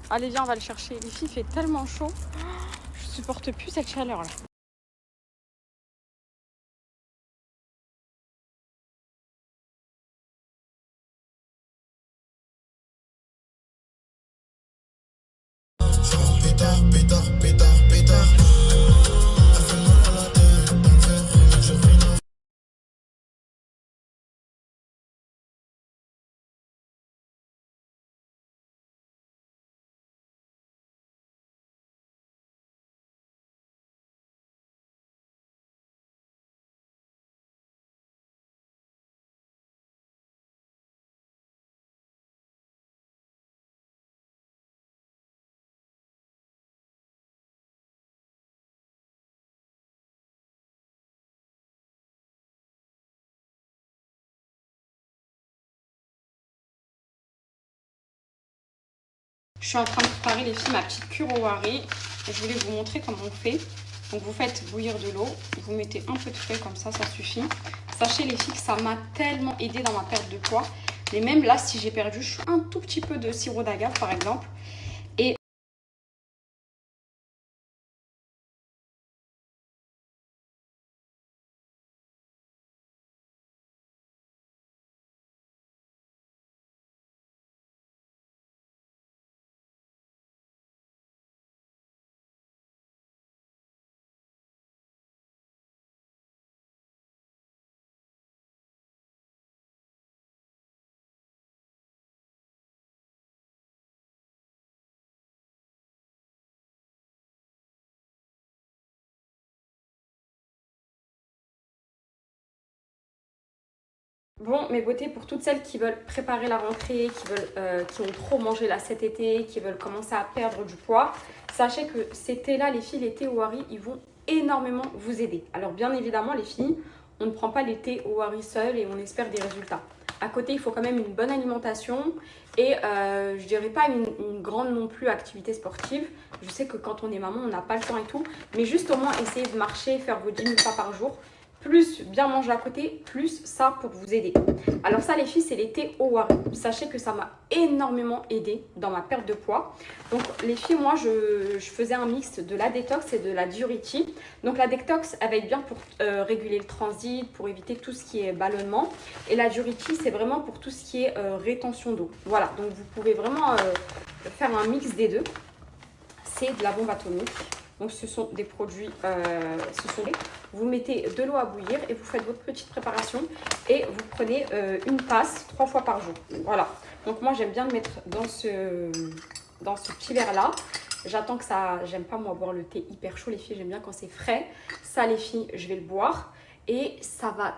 Allez, viens, on va le chercher. Les filles, il fait tellement chaud. Je supporte plus cette chaleur là. Je suis en train de préparer les filles ma petite cure au wari. Je voulais vous montrer comment on fait. Donc vous faites bouillir de l'eau, vous mettez un peu de frais comme ça suffit. Sachez les filles que ça m'a tellement aidé dans ma perte de poids. Mais même là, si j'ai perdu un tout petit peu de sirop d'agave par exemple. Et bon, mes beautés, pour toutes celles qui veulent préparer la rentrée, qui ont trop mangé là cet été, qui veulent commencer à perdre du poids, sachez que ces thés-là, les filles, les thés au wari, ils vont énormément vous aider. Alors bien évidemment, les filles, on ne prend pas les thés au wari seuls et on espère des résultats. À côté, il faut quand même une bonne alimentation et je dirais pas une grande non plus activité sportive. Je sais que quand on est maman, on n'a pas le temps et tout, mais juste au moins essayer de marcher, faire vos 10 000 pas par jour. Plus bien manger à côté, plus ça pour vous aider. Alors ça les filles, c'est les thés au wari. Sachez que ça m'a énormément aidé dans ma perte de poids. Donc les filles, moi je faisais un mix de la détox et de la diurétique. Donc la détox, elle va être bien pour réguler le transit, pour éviter tout ce qui est ballonnement. Et la diurétique, c'est vraiment pour tout ce qui est rétention d'eau. Voilà, donc vous pouvez vraiment faire un mix des deux. C'est de la bombe atomique. Donc ce sont des produits, vous mettez de l'eau à bouillir et vous faites votre petite préparation et vous prenez une tasse 3 fois par jour. Voilà. Donc moi j'aime bien le mettre dans ce petit verre là. J'attends que ça, j'aime pas moi boire le thé hyper chaud les filles, j'aime bien quand c'est frais. Ça les filles, je vais le boire. Et ça va,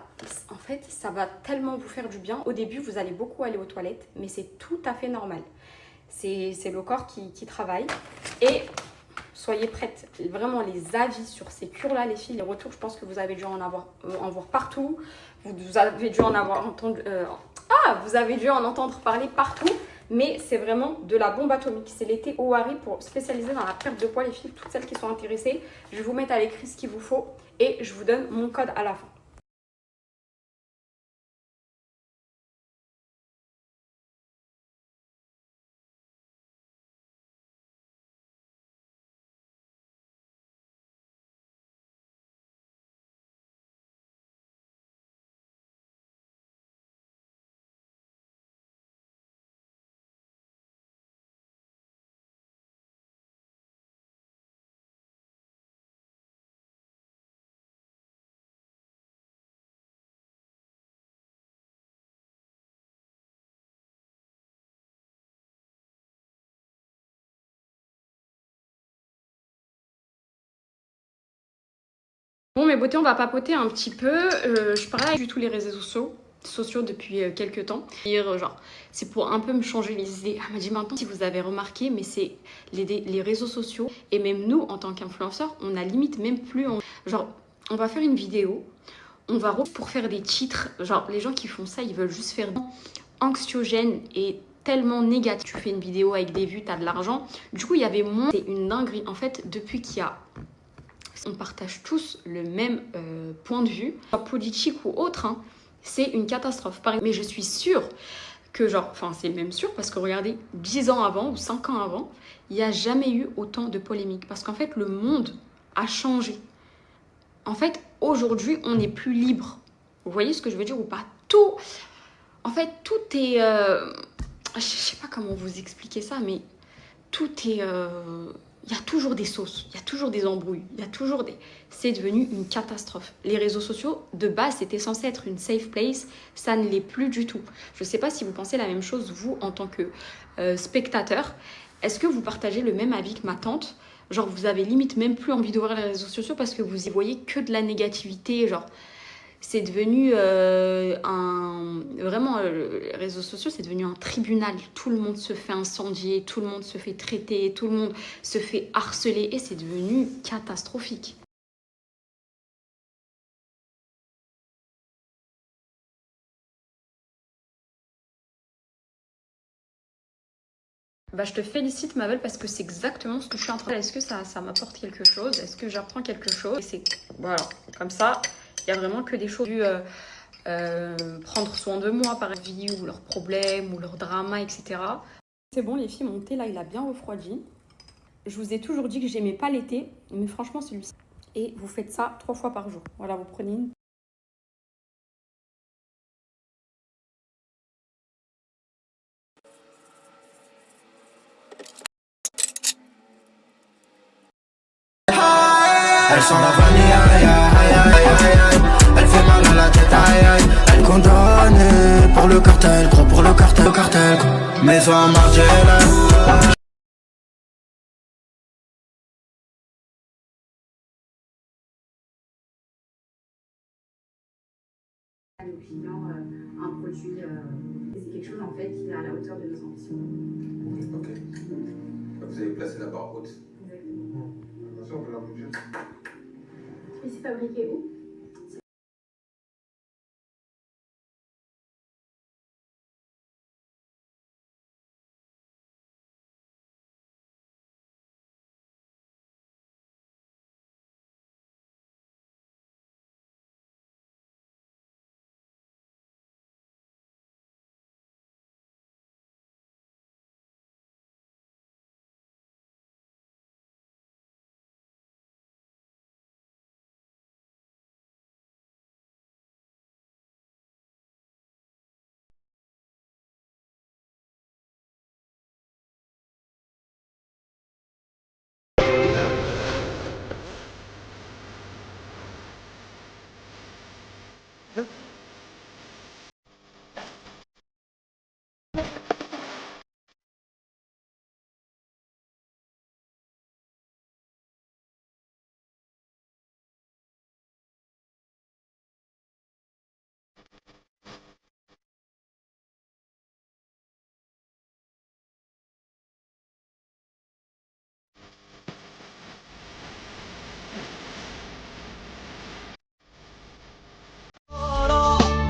en fait, ça va tellement vous faire du bien. Au début, vous allez beaucoup aller aux toilettes, mais c'est tout à fait normal. C'est le corps qui travaille. Et soyez prêtes. Vraiment, les avis sur ces cures-là, les filles, les retours, je pense que vous avez dû en voir partout. Vous avez dû en vous avez dû en entendre parler partout. Mais c'est vraiment de la bombe atomique. C'est les thés au wari pour spécialiser dans la perte de poids, les filles. Toutes celles qui sont intéressées, je vais vous mettre à l'écrit ce qu'il vous faut et je vous donne mon code à la fin. Bon, mes beautés, on va papoter un petit peu. Je parlais du tout les réseaux sociaux depuis quelques temps. Genre, c'est pour un peu me changer les idées. Elle m'a dit maintenant, si vous avez remarqué, mais c'est les réseaux sociaux et même nous, en tant qu'influenceurs, on a limite même plus... Genre, on va faire une vidéo, on va pour faire des titres. Genre, les gens qui font ça, ils veulent juste faire anxiogène et tellement négatif. Tu fais une vidéo avec des vues, t'as de l'argent. Du coup, il y avait moins... C'est une dinguerie. En fait, depuis qu'il y a... On partage tous le même point de vue, politique ou autre, hein, c'est une catastrophe. Mais je suis sûre que genre, enfin c'est même sûr parce que regardez, 10 ans avant ou 5 ans avant, il n'y a jamais eu autant de polémiques. Parce qu'en fait, le monde a changé. En fait, aujourd'hui, on n'est plus libre. Vous voyez ce que je veux dire ou pas? Tout, en fait, tout est... je sais pas comment vous expliquer ça, mais tout est... il y a toujours des sauces, il y a toujours des embrouilles, il y a toujours des... C'est devenu une catastrophe. Les réseaux sociaux, de base, c'était censé être une safe place. Ça ne l'est plus du tout. Je ne sais pas si vous pensez la même chose, vous, en tant que spectateur. Est-ce que vous partagez le même avis que ma tante? Genre, vous avez limite même plus envie d'ouvrir les réseaux sociaux parce que vous y voyez que de la négativité. Genre, c'est devenu vraiment, les réseaux sociaux, c'est devenu un tribunal. Tout le monde se fait incendier, tout le monde se fait traiter, tout le monde se fait harceler et c'est devenu catastrophique. Bah, je te félicite, ma belle, parce que c'est exactement ce que je suis en train de faire. Est-ce que ça m'apporte quelque chose? Est-ce que j'apprends quelque chose? Et c'est, voilà, comme ça, il y a vraiment que des choses. Prendre soin de moi par vie ou leurs problèmes ou leurs dramas, etc. C'est bon, les filles, mon thé là, il a bien refroidi. Je vous ai toujours dit que j'aimais pas l'été, mais franchement, celui-ci. Et vous faites ça 3 fois par jour. Voilà, vous prenez une. Elle sent la vanille, aïe, aïe, aïe, aïe, aïe. Elle fait mal à la tête, aïe, aïe. Elle condamnée pour le cartel, gros pour le cartel, quoi. Maison à Margiela. nos clients un produit. Et c'est quelque chose en fait qui est à la hauteur de nos ambitions. Ok. Vous avez placé la barre haute. Exactement. Bien sûr, on peut la bouger. Et c'est fabriqué où?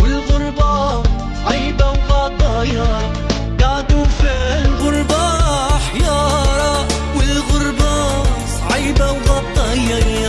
والغربة عيبة وغضايا قعدوا في الغربة حيارى والغربة صعيبة وغضايا